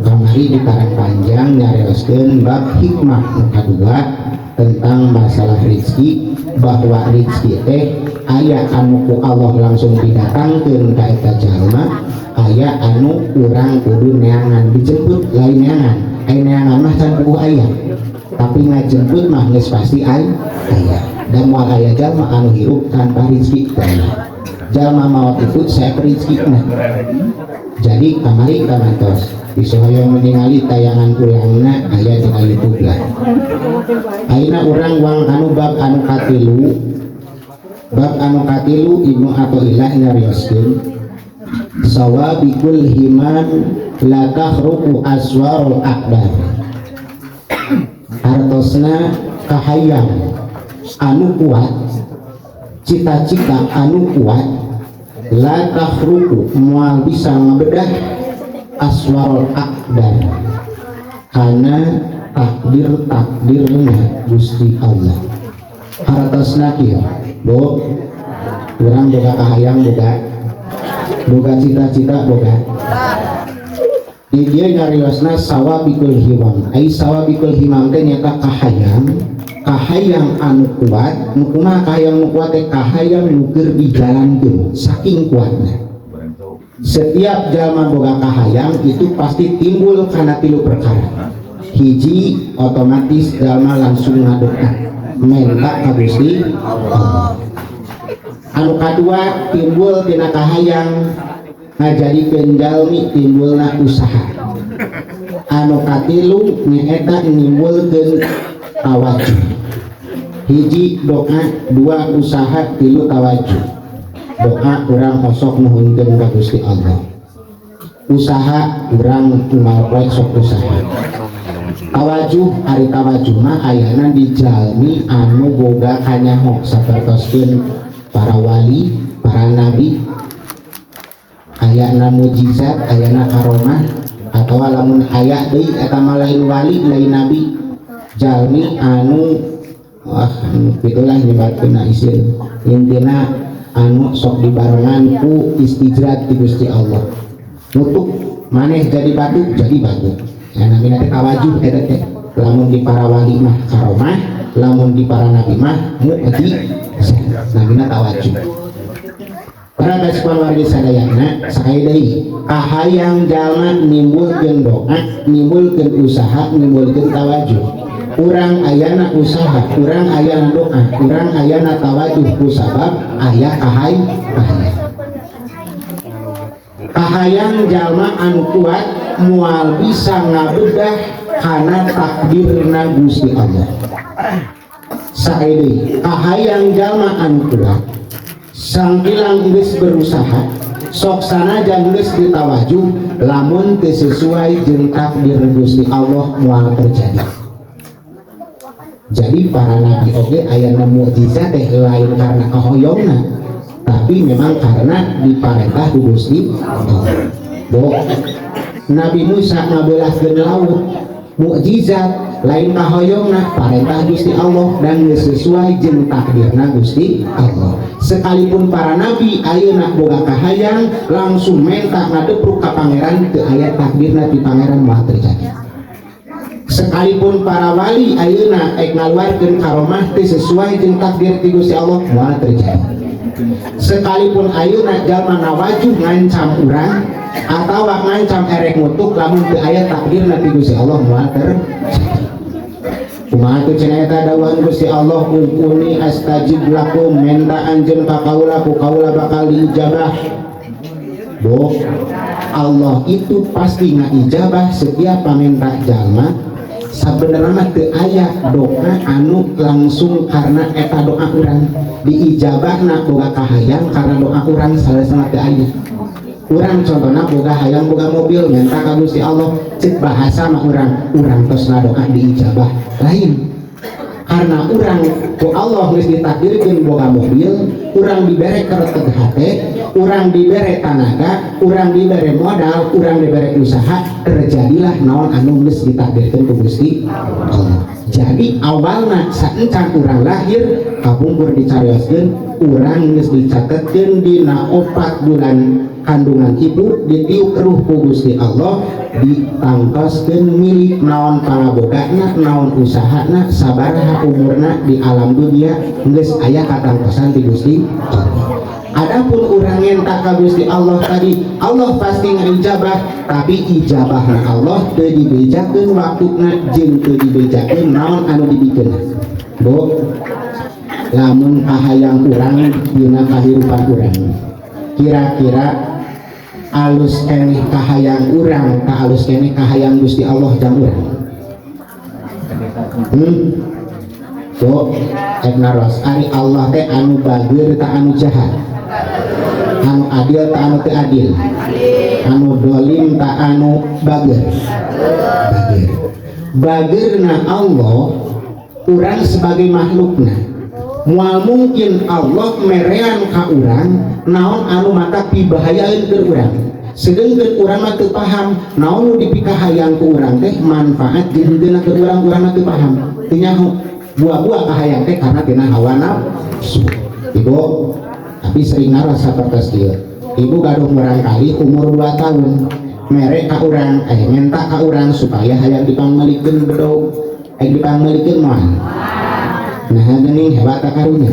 Kamari di karang panjang nyarioskeun bab hikmah nu kadua tentang masalah rezeki, bahwa rezeki teh aya anu ku Allah langsung didatangkeun ka eta jalma, aya anu urang kudu neangan dijemput lain neangan. Ai neangan mah can puguh aya, tapi ngajemput mah geus pasti aya. Dan moal aya jalma anu hirup tanpa rezeki teh. Jalma maot itu saya rezekina. Jadi kamari kamantos bisa hoyong ningali tayangan ulangna aya dina YouTube lah. Ayeuna urang wang anu bab anu katilu. Bab anu katilu Ibnu Athaillah nyarioskeun sawabikul himan la takhruqu aswarul akbar. Artosna kahayang anu kuat, cita-cita anu kuat, la takhruqu moal bisa ngabedah aswarul akbar karena takdirna Gusti Allah. Hartosna kieu do urang boga kahayang boga cita-cita boga di dieu nyariosna sawabikul himam. Ai sawabikul himam teh nyata kahayang anu kuat. Nu kumaha kahayang nu kuat teh kahayang nu keur dijalankeun saking kuatna. Setiap jalma boga kahayang itu pasti timbul karena tilu perkara. Hiji, otomatis jalma langsung ngadoa minta ka Gusti Allah. Anu kadua, timbul tina kahayang ngajadikeun jalmi timbulna usaha. Anu katilu nyaeta nimbulkeun tawajuh. Hiji doa, dua usaha, tilu tawajuh. Doa urang kosok nuhunkeun ka Gusti Allah. Usaha urang kumaha poe sok usaha. Tawajuh, ari tawajuh mah ayana dijalmi anu boga kanyaho sapertoskeun para wali, para nabi. Ayana mujizat, ayana karomah, atawa lamun aya deui eta mah lain wali, lain nabi. Jalmi anu pitulah nyebatkeun isin. Intina anu sok dibarengan ku istijrat di Gusti Allah. Nutuk maneh jadi batu, jadi batu. Ya namina teh tawajuh eta teh. Lamun di para wali mah karomah, lamun di para nabi mah mukjizat. Namina tawajuh. Para kasihan wargi sadayana sakali deui kahayang jalma nimbulkeun doa, nimbulkeun usaha, nimbulkeun tawajuh. Urang ayana usaha, urang ayana doa, urang ayana tawajuh kusabab aya kahayang. Kahayang jalma anu kuat moal bisa ngabedah kana takdirna Gusti Allah. Saeudeui kahayang jalma anu kuat sangkilang geus berusaha sok sanajan geus ditawajuh lamun teu sesuai jeung takdir Gusti Allah moal terjadi. Jadi para nabi oge ayana mukjizat teh lain karena kahoyongna, tapi memang karena diparentah ku Gusti Allah. Nabi Musa ngabeulahkeun laut mukjizat lain kahoyongna, parentah Gusti Allah dan sesuai jeung takdirna Gusti Allah. Sekalipun para nabi ayeuna boga kahayang langsung menta ngadepruk ka pangeran teu aya takdirna di pangeran moal terjadi. Sekalipun para wali ayeuna ek ngaluarkeun karomah teh sesuai jeung takdir ti Gusti Allah moal terjadi. Sekalipun ayeuna jalma nawajuh ngancam urang atawa ngancam erek ngutuk lamun teu aya takdirna ti Gusti Allah moal terjadi. Kumaha teu cenah eta dawuhan Gusti Allah, uni astajib lakum, menta anjeun ka kaula ku kaula bakal diijabah. Allah itu pasti ngaijabah setiap pamenta jalma. Sabenerna teu aya doa anu langsung karena eta doa urang diijabahna boga kahayang karena doa urang salesna teu aya. Urang contohna boga hayang boga mobil minta ka Gusti Allah cek bahasa mah urang tos ngadoa diijabah lain. Karena urang ku Allah geus ditakdirkeun boga mobil, urang dibere kereteg hate, urang dibere tanaga, urang dibere modal, urang dibere usaha, terjadilah naon anu geus ditakdirkeun ku Gusti Allah. Jadi awalna saencan urang lahir kapungkur dicarioskeun, urang geus dicatetkeun dina 4 bulan kandungan ibu ditiup ruh ku Gusti Allah ditangtoskeun milik naon pangabogana naon usahana sabaraha umurna di alam dunia geus aya katangtosan di Gusti Allah. Adapun urang ngentak ka Gusti Allah tadi Allah pasti ngijabah tapi ijabahna Allah teu dibejakeun waktuna jeung teu dibejakeun naon anu dibikeun. Bu, lamun kahayang urang dina kahirupan urang kira-kira alus keneh kahayang urang ka alus keneh kahayang Gusti Allah jang urang. Bu, cek naros ari Allah teh anu bageur ta anu jahat, anu adil ta anu teu adil, anu dolim ta anu bageur. Bageurna Allah urang sebagai makhlukna moal mungkin Allah merean ka urang naon anu mata pibahayaeun keur urang sedengkeun urang mah teu paham naon nu dipikahayang ku urang teh manfaat jeung keur urang teu paham teu nyaho buah-buah kahayang teh karena tina hawa nafsu. Ibu tapi sering ngaros sapertos kieu ibu gaduh murang kali umur 2 tahun mere ka urang minta ka urang supaya hayang dipangmelikeun bedog dipangmelikeun moal. Nah geuning hebat karunya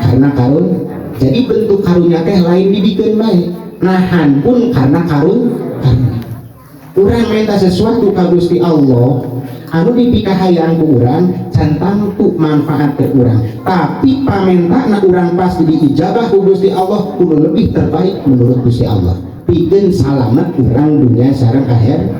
karena karun jadi bentuk karunya teh lain dibikeun bae nahan pun karena karun urang minta sesuatu ka Gusti Allah anu dipikahayang ku urang can tamtu manfaat ke urang tapi pamentana urang pasti diijabah ku Gusti Allah kudu lebih terbaik menurut Gusti Allah pikeun salamet urang dunia sareng akhirat.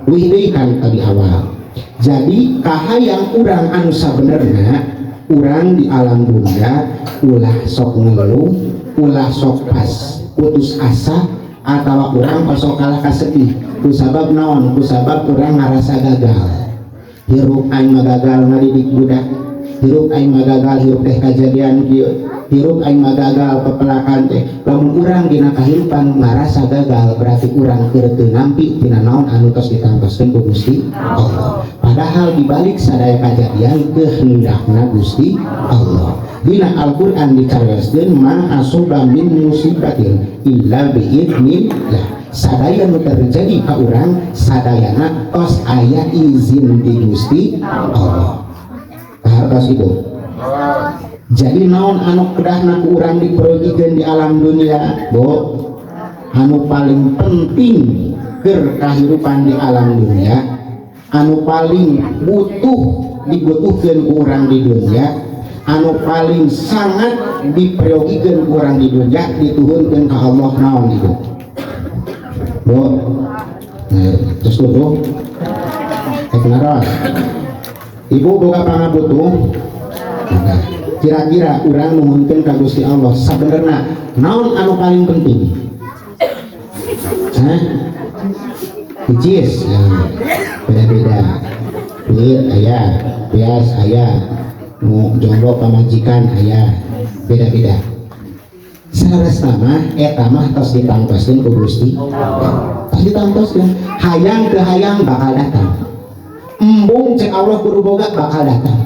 Wih deui kan tadi awal. Jadi kahayang urang anu sabenerna urang di alam dunia ulah sok ngeluh ulah sok pas putus asa atawa urang sok kalah kasedih kusabab naon kusabab urang ngarasa gagal hirup aing magagal ngadidik budak hirup aing magagal hirup teh kajadian kieu hirup aing magagal pepelakan teh lamun urang dina kahirupan ngarasa gagal berarti urang keur teu nampi tina naon anu tos ditangtoskeun ku Gusti Allah. Padahal dibalik sadaya kajadian kehendakna Gusti Allah. Dina Al-Qur'an dicarioskeun ma asoba min musibatin illa biidznillah. Sadaya nu terjadi ka urang sadayana tos aya izin di Gusti Allah. Hartos itu. Jadi naon anu kedahna ku urang diperogikeun di alam dunia, Bu? Anu paling penting keur kahirupan di alam dunia, anu paling butuh dibutuhkeun ku urang di dunia, anu paling sangat diperogikeun ku urang di dunia dituhunkeun ka Allah naon itu. Bu. Terus dulu. Naros. Ibu boga pangabutuh. Kira-kira urang nuhunkeun ka Gusti Allah sabenerna naon anu paling penting? Hah? Ijis beda-beda duit aya bias aya nu jomblo pamajikan aya beda-beda saresna mah eta mah tos ditangtoskeun ku Gusti tos ditangtoskeun hayang teu hayang bakal datang embung cek Allah kudu boga bakal datang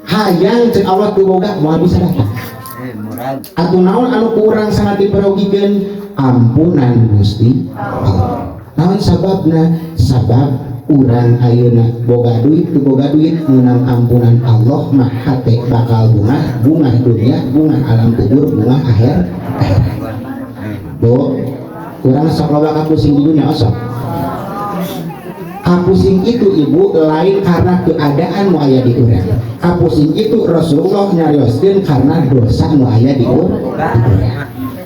hayang cek Allah kudu boga moal bisa datang atuh naon anu kurang sangat diperogikeun ampunan Gusti Allah. Naon sababna? Sabab urang ayeuna boga duit teu boga duit meunang ampunan Allah mah hate bakal bunga dunia, bunga alam kubur, bunga akhir. Bu, urang sok loba kapusing di dunia osok. Kapusing itu ibu lain karena keadaan nu aya di urang. Kapusing itu Rasulullah nyarioskeun karena dosa nu aya di urang.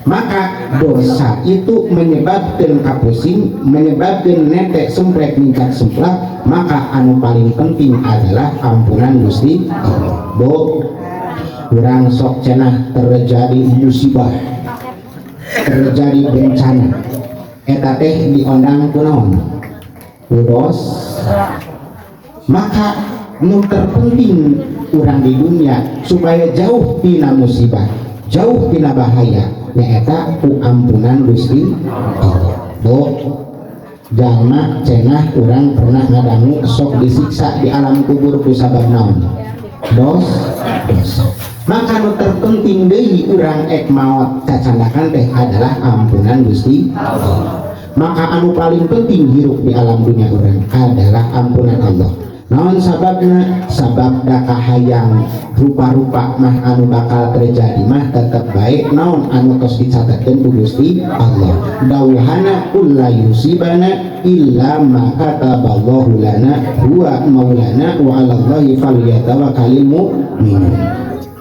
Maka dosa itu menyebabkan kapusing, menyebabkan netek semprek mincak semplak. Maka anu paling penting adalah ampunan Gusti Allah. Bu, urang sok cenah terjadi musibah, terjadi bencana, eta teh diondang ku naon? Dos. Maka nu terpenting urang di dunia supaya jauh tina musibah, jauh tina bahaya nyaeta ku ampunan Gusti Allah. Bu, jalma cenah urang pernah ngadangu sok disiksa di alam kubur ku sabab naon? Dosa. Maka nu terpenting deui urang ek maot cacandakan teh adalah ampunan Gusti Allah. Maka anu paling penting hirup di alam dunia urang adalah ampunan Allah. Naon sababna? Sabab da kahayang rupa-rupa mah anu bakal terjadi mah tetep baik naon anu tos dicatatkeun ku Gusti Allah. Dawuhana kulla yusibana illa ma kataballahu lana huwa maulana wa 'alallahi falyatawakkalul mu'minun.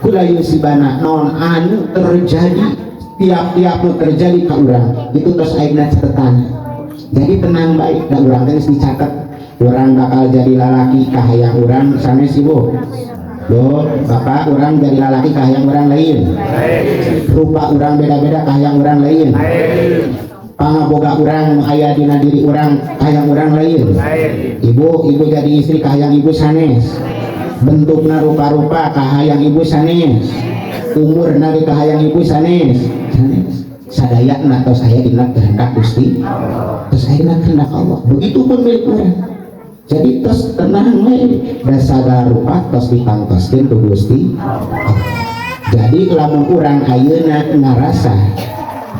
Kulla yusibana naon anu terjadi tiap-tiap nu terjadi ka urang itu tos ayeuna catatan. Jadi tenang baik da urang teh dicatat. Urang bakal jadi lalaki kahayang urang sanes ibu. Loh, bapak urang jadi lalaki kahayang urang lain. Rupa urang beda-beda kahayang urang lain. Pangaboga urang aya dina diri urang kahayang urang lain. Ibu jadi istri kahayang ibu sanes. Bentukna rupa-rupa kahayang ibu sanes. Umur nabi kahayang ibu sanes. Sadayana tos aya dina kehendak Gusti. Tos aya dina kehendak Allah. Begitupun milik urang. Jadi tos tenang we da sagala rupa tos ditangtoskeun ku Gusti Allah. Jadi lamun urang ayeuna ngarasa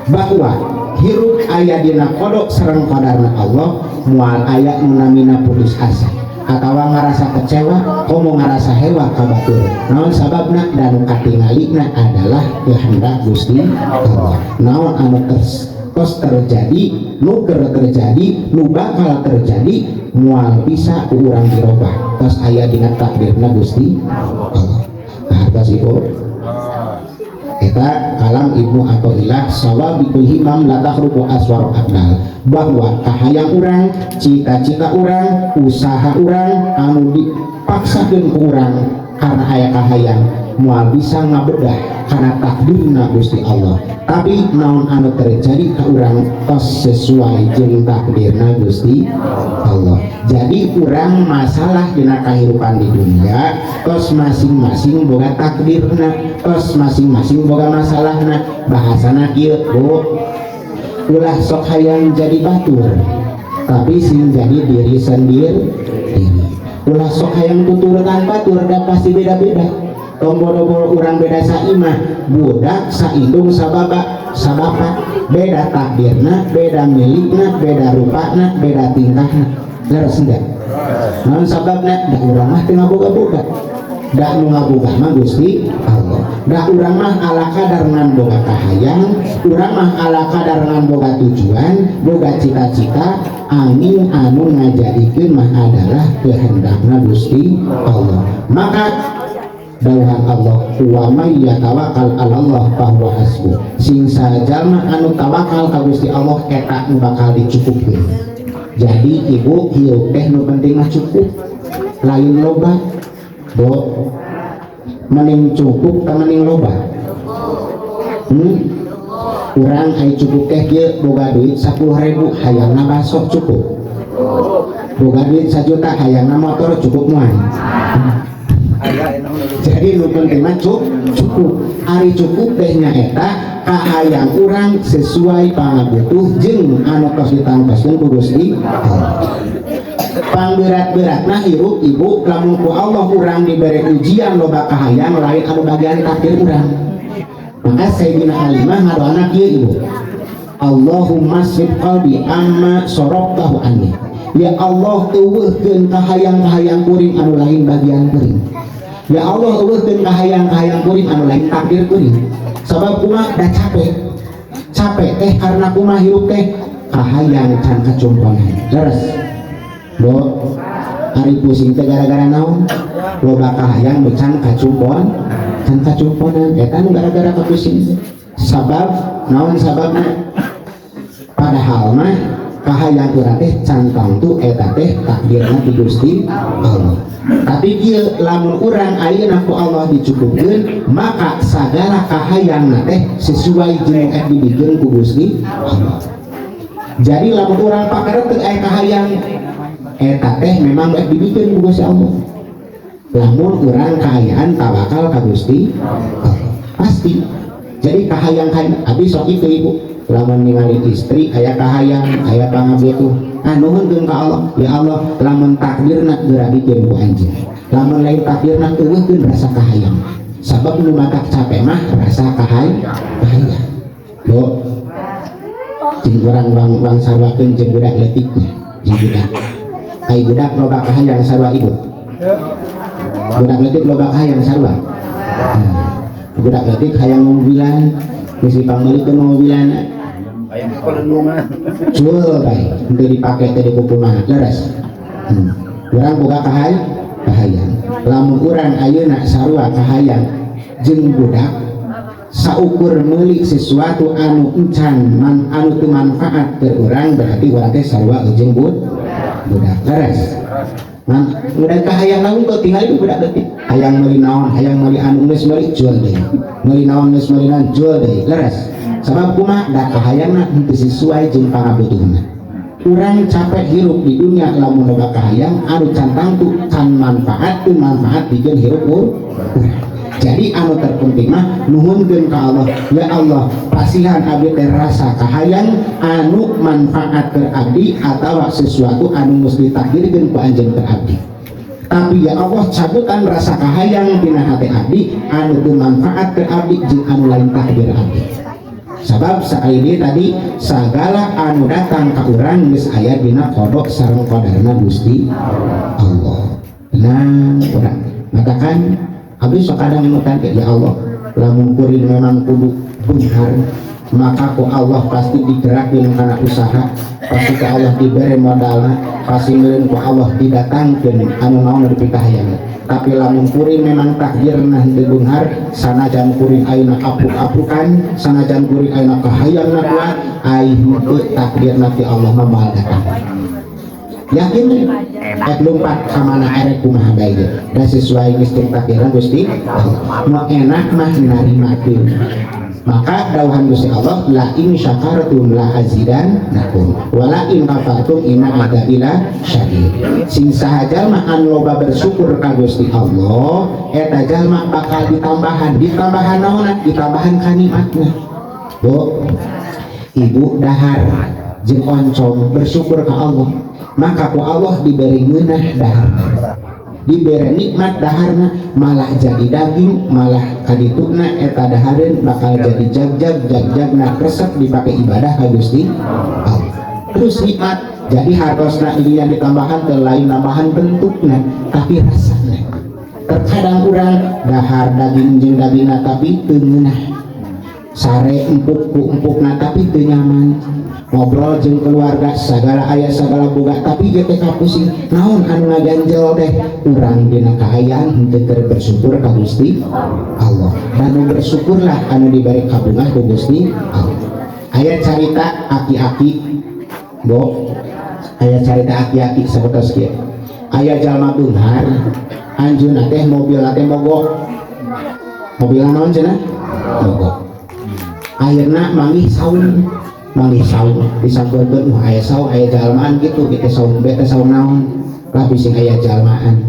bahwa hirup aya dina kodok sareng qadarna Allah moal aya nu namina putus asa atawa ngarasa kecewa komo ngarasa hewa ka batur. Naon sababna? Dan katingalina adalah kehendak Gusti Allah. Naon anu tos terjadi, nu terjadi, nu bakal terjadi, mual bisa ku urang dirobah. Tos aya dina takdirna Gusti Allah. Nah, tos ibu. Kita kalam Ibnu Athaillah sawabikul himam la takhruqu aswar abdal, bahwa kahayang urang, cita-cita urang, usaha urang anu dipaksakeun ku urang karena aya kahayang moal bisa ngabedah karena takdirna Gusti Allah. Tapi naon anu terjadi ka urang tos sesuai jeung takdirna Gusti Allah. Jadi urang masalah dina kahirupan di dunia tos masing-masing boga takdirna, tos masing-masing boga masalahna. Bahasana kieu Bu, ulah sok hayang jadi batur tapi sing jadi diri sendiri. Ulah sok hayang tuturutan batur da pasti beda-beda. Tombol-tombol urang beda saimah, budak saindung sababa sabapa, beda takdirna, beda milikna, beda rupana, beda tingkahna. Leres enggak? Naon sababna? Da urang mah teu ngaboga-boga. Da nu ngaboga mah Gusti Allah. Da urang mah ala kadar ngan boga kahayang, urang mah ala kadar ngan boga tujuan, boga cita-cita, angin anu ngajadikeun mah adalah kehendakna Gusti Allah. Maka dawuhan Allah, wa may yatawakkal 'alallah fahuwa hasbuh. Sing sajalma anu tawakal ka Gusti Allah eta nu bakal dicukupkeun. Jadi ibu hirup teh nu penting mah cukup, lain loba. Bo mending cukup ka mending loba. Urang aya cukup teh kieu boga duit 10.000 hayangna baso cukup. Boga duit 1 juta hayangna motor cukup moal. Jadi nu penting mah cukup. Ari cukup teh nyaeta kahayang urang sesuai pangabutuh jeung anu tos ditangtoskeun ku Gusti Allah. Pangberat-beratna hirup ibu lamun ku Allah urang diberi ujian loba kahayang lain anu bagian takdir urang. Maka Sayyidina Halimah ngadoana kieu ibu, Allahumma sib qalbi amma sorobtahu anni. Ya Allah eueuhkeun kahayang-kahayang kuring anu lain bagian kuring. Ya Allah eueuhkeun kahayang-kahayang kuring anu lain takdir kuring. Sabab kumaha da capek teh karena kumaha hirup teh kahayang can kacumponan. Leres Bo, hari pusing teh gara-gara naon? Loba kahayang becan kacumpon, can kacumponan. Eta nu gara-gara kapusing. Sabab naon sababna? Padahal mah kahayang urang teh can tangtu eta teh takdirna ti Gusti Allah. Tapi kieu lamun urang ayeuna ku Allah dicukupkeun, maka sagala kahayangna teh sesuai jeung anu dibikeun ku Gusti Allah. Jadi lamun urang pakarep teu aya kahayang eta teh memang baik dibikin ku Gusti Allah. Lamun urang kahayaan tawakal ka Gusti Allah pasti. Jadi kahayang-kahayang abis sok itu ibu lamun ningali istri aya kahayang aya pangabutuh nuhunkeun ka Allah, ya Allah lamun takdirna geura dikeun ku anjeun, lamun lain takdirna eueuhkeun rasa kahayang sabab nu matak capek mah rasa kahaya bo jeung urang bang sarwakeun jeung budak leutiknya jeung budak ai budak loba kahayang sarwa ibu budak leutik loba kahayang sarwa budak leutik hayang mobilan misi pangmeulikeun mobilan Ayam pelendungan. jual baik untuk dipakai tadi buku mah leres urang boga kahayang lamun urang ayeuna sarua kahayang jeung budak saukur meuli sesuatu anu encan anu teu manfaat ke urang berarti urang teh sarua jeung budak leres nah udah kahayang naon kok tinggal itu budak leutik hayang meuli naon hayang meuli anu geus meuli jual deui meuli naon geus meuli naon jual deui leres sabab kumaha da kahayangna henteu sesuai jeung pangabutuhna urang capek hirup di dunia lamun loba kahayang anu can tangtu can manfaat teu manfaat bikin hirup urang jadi anu terpenting mah nuhunkeun ka Allah ya Allah pasihan abdi teh rasa kahayang anu manfaat ke abdi atawa sesuatu anu mesti ditakdirkeun ku anjeun ke abdi tapi ya Allah cabutan rasa kahayang dina hati abdi anu teu manfaat ke abdi jeung anu lain takdir abdi sabab saeuni tadi sagala anu datang ka urang geus aya dina qada sareng qadarna Gusti Allah tenang urang matakan abdi sok kadang mutan ya Allah lamun kuring memang kudu beunghar maka ku Allah pasti digerakin kana usaha pasti ku Allah dibere modalna pasti meureun ku Allah didatangkeun anu naon di kahayang tapi lamun kuring memang takdirna henteu beunghar sanajan kuring ayeuna apuk-apukan sanajan kuring ayeuna kahayangna kuat ai henteu takdirna ti Allah mah moal datang yakin ek lumpat kamana erek kumaha bae da sesuai geus takdiran Gusti mau enak mah narimakeun maka dawuhan Gusti Allah la in syakartum la azidannakum wa la in kafartum inna adzabi la syadid sing saha jalma anu loba bersyukur ka Gusti Allah eta jalma bakal ditambahan naonna ditambahan ka nikmatna bo ibu dahar jeung oncom bersyukur ka Allah maka ku Allah diberi ngeunah daharna diberi nikmat daharna malah jadi daging malah kadituna eta dahareun bakal jadi jag-jagna resep dipake ibadah ka Gusti Allah terus nikmat jadi hartosna ieu ditambahan teu lain nambahan bentukna tapi rasana terkadang urang dahar daging jeung dagingna tapi teu ngeunah sare empuk ku empukna tapi teu nyaman ngobrol jeung keluarga sagala aya sagala boga tapi ge teh kapusing naon anu ngaganjel teh urang dina kahayang henteu keur bersyukur ka Gusti Allah dan bersyukurlah anu diberi kabungah ku Gusti Allah aya carita aki-aki bo aya carita aki-aki sabetos kieu aya jalma beunghar anjeunna teh mobilna teh mogok mobilna naon cenah mogok akhirna manggih saung disangkeun aya saung aya jalmaan gitu kita saung bete saung naon lah bising aya jalmaan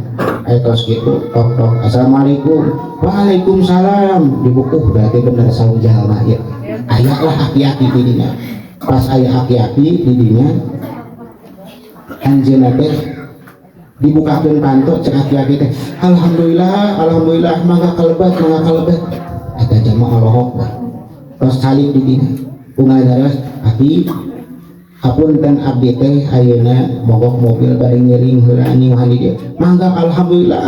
aya tos gitu tok assalamualaikum waalaikumsalam dibukuh berarti bener saung jalma ya aya lah aki-aki di dinya pas aya aki-aki di dinya anjeunna teh dibukakeun panto cek aki-aki teh alhamdulillah mangga kalebet eta jalma Allahu Akbar tos salib di dina bunga daras aki hapunten abdi teh ayeuna mogok mobil bari ngiring heula niuhan di dieu mangga alhamdulillah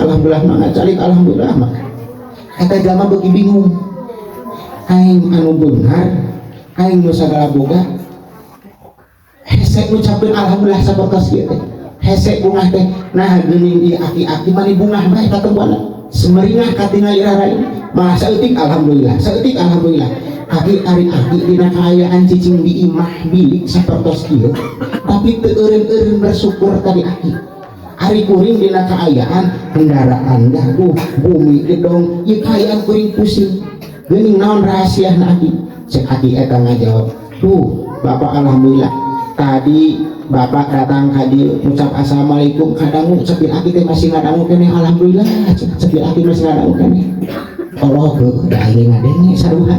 mangga calik alhamdulillah mah eta jalma beuki bingung aing anu beunghar aing nu sagala boga hese ngucapkeun alhamdulillah sapertos kieu teh hese bungah teh nah geuning ieu aki-aki mani bungah bae katempuana semeringah katingali rarain malah saeutik alhamdulillah aki ari aki dina kaayaan cicing di imah bilik sapertos kieu tapi teu eureun-eureun bersyukur tadi aki ari kuring dina kaayaan kendaraan gaduh bumi gedong ieu kaayaan kuring pusing geuning naon rahasiana aki cek aki eta ngajawab tuh bapak alhamdulillah tadi bapak datang ka dieu ucap assalamualaikum kadangu cepil aki teh masih ngadangu keneh alhamdulillah cepil aki masih ngadangu keneh Allah da aing ngadenge saruha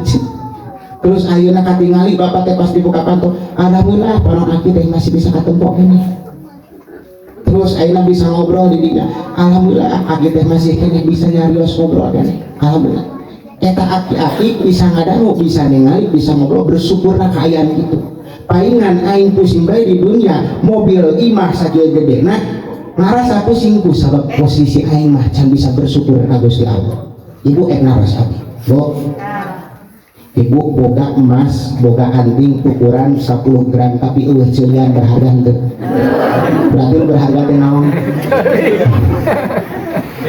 terus ayeuna katingali bapak teh pas dibuka panto alhamdulillah panon aki teh masih bisa katempo keneh terus ayeuna bisa ngobrol di dinya alhamdulillah aki teh masih keneh bisa nyarios ngobrol keneh alhamdulillah eta aki-aki bisa ngadangu, bisa ningali, bisa ngobrol, bersyukurna kaayaan gitu. Palingan aing pusing bae di dunia, mobil imah sakieu gedena ngarasa pusing ku sabab posisi aing mah can bisa bersyukur ka Gusti Allah. Ibu ngarasa abi. Bo, ibu boga emas, boga anting ukuran 10 gram tapi ceunyan berharga henteu. Berarti berharga teh naon?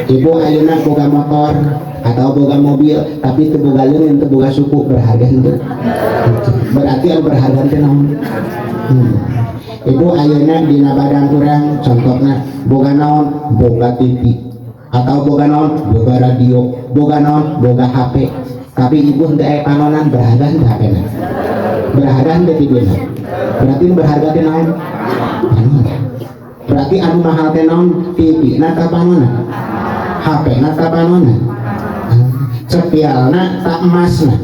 Ibu ayeuna boga motor atau boga mobil tapi teu boga leureun, teu boga suku, berharga henteu. Berarti anu berharga teh naon? Ibu ayeuna dina badan urang contohna boga naon? Boga TV atau boga naon? Boga radio, boga naon? Boga HP. Tapi ibu henteu aya panonan, berharga henteu HP-na? Berharga henteu TV-na? Berarti berharga teh naon? Panonan. Berarti anu mahal teh naon? TV na ta panonna? HP na ta panonna? Cepialna ta emasna?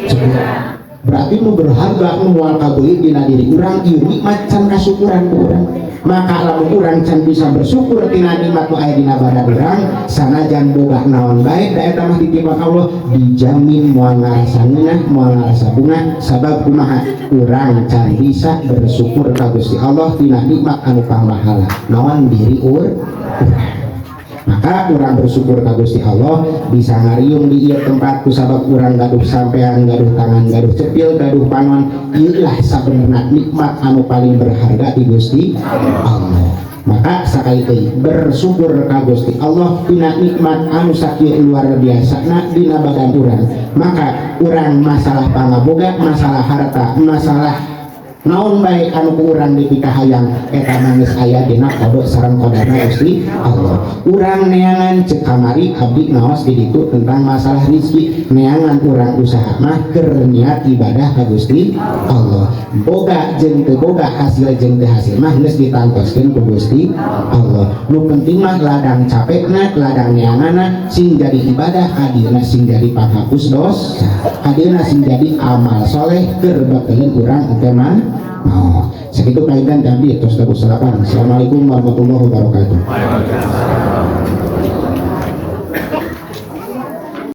Cepial. Berarti nu berharga nu moal kabeuli dina diri urang ieu nikmat can kasukuran ku urang. Maka lamun urang can bisa bersyukur tina nikmat nu aya dina badan urang, sanajan boga naon bae da eta mah dititipan Allah, dijamin moal ngarasa ngeunah, moal ngarasa bungah, sabab kumaha urang can bisa bersyukur ka Gusti Allah tina nikmat anu pangmahala naon diri urang. Maka urang bersyukur ka Gusti Allah bisa ngariung di ieu tempat ku sabab urang gaduh sampean, gaduh tangan, gaduh cepil, gaduh panon. Ieu lah sabenerna nikmat anu paling berharga di Gusti Allah. Maka sakali deui bersyukur ka Gusti Allah tina nikmat anu sakieu luar biasana dina badan urang. Maka urang masalah pangaboga, masalah harta, masalah naon bae anu ku urang dipikahayang eta mah geus aya dina qada sareng qadarna Gusti Allah. Urang neangan cek kamari abdi naos di ditu tentang masalah rezeki, neangan urang usaha mah keur niat ibadah ka Gusti Allah. Boga jeung teu boga, hasil jeung teu hasil mah geus ditantoskeun ku Gusti Allah. Nu penting mah ladang capekna, ladang neanganna sing jadi ibadah, hadirna sing jadi panghapus dosa, hadirna sing jadi amal soleh keur bakeuleun urang engke mah. Oh, segitu kaitan tadi terus. Assalamualaikum warahmatullahi wabarakatuh.